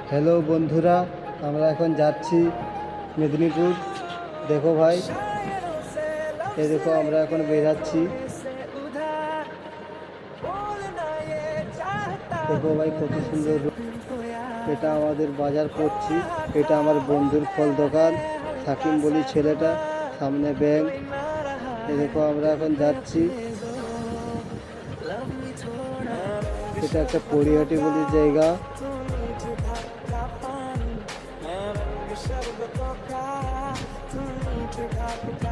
Hello বন্ধুরা, আমরা এখন যাচ্ছি মেদিনীপুর। দেখো ভাই, এই দেখো আমরা এখন বেরাচ্ছি। দেখো ভাই কত সুন্দর। এটা আমাদের বাজার করছি। এটা আমার বন্ধুর ফল দোকান, সাকিম বলি ছেলেটা, সামনে ব্যাংক। এই দেখো আমরা এখন যাচ্ছি। এটা একটা পরিহাটি বলি জায়গা।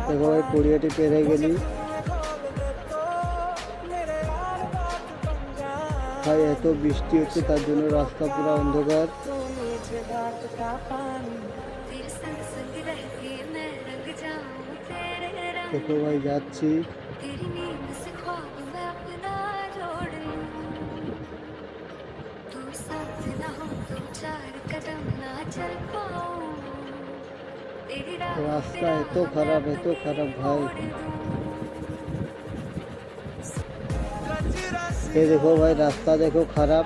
দেখো ভাই পরিহাটি পেরে গেলি। ভাই এত বৃষ্টি হচ্ছে, তার জন্য রাস্তা পুরো অন্ধকার। দেখো ভাই যাচ্ছি। রাস্তা এত খারাপ ভাই। এই দেখো ভাই রাস্তা দেখো খারাপ।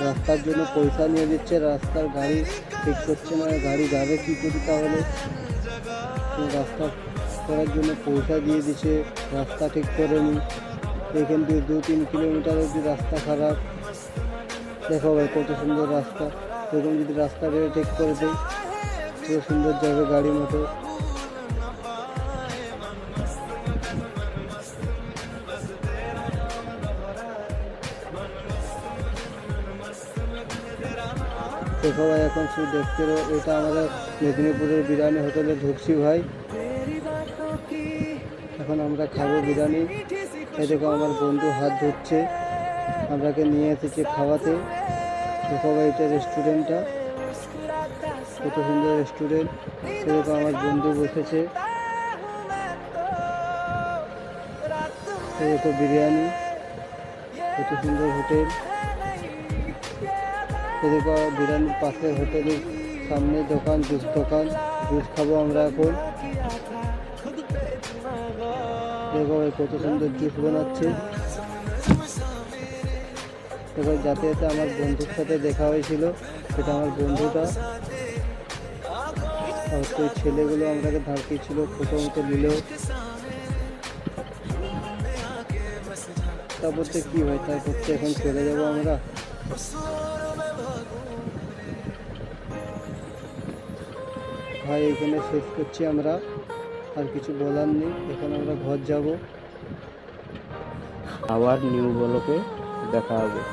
রাস্তার জন্য পয়সা নিয়ে দিচ্ছে, রাস্তার গাড়ি ঠিক করছে না। গাড়ি যাবে কি করি তাহলে? রাস্তা করার জন্য পয়সা দিয়ে দিচ্ছে, রাস্তা ঠিক করেনি। এখান থেকে 2-3 কিলোমিটার অবধি রাস্তা খারাপ। দেখো ভাই কত সুন্দর রাস্তা। এরকম যদি রাস্তা ঠিক করে দেয়, খুব সুন্দর যাবে গাড়ি মোটর। দেখো ভাই এখন শুধু দেখতে পাবো, এটা আমাদের মেদিনীপুরের বিরিয়ানি হোটেলে ঢুকছি ভাই। এখন আমরা খাবো বিরিয়ানি। এই দেখো আমার বন্ধু হাত ধুচ্ছে, আমরাকে নিয়ে এসেছে খাওয়াতে। দেখো ভাই এটা রেস্টুরেন্টটা, কত সুন্দর রেস্টুরেন্ট। দেখো আমার বন্ধু বসেছে। এই দেখো বিরিয়ানি, কত সুন্দর হোটেল। দেখো বিরিয়ানির পাশে হোটেলের সামনে দোকান, জুস দোকান। জুস খাবো আমরা এখন। দেখো ভাই কত সুন্দর জুস বানাচ্ছে। দেখো যাতে আমার বন্ধুর সাথে দেখা হয়েছিল, সেটা আমার বন্ধুটা। আর ওই ছেলেগুলো আমাকে ধারকিয়েছিল, ফটো মতো নিল। তারপর তো কি হয়, তারপর তো এখন চলে যাবো আমরা। ভাই এখানে শেষ করছি আমরা, আর কিছু বলার নেই। এখন আমরা ঘর যাব। আবার নিউ ব্লকে দেখা হবে।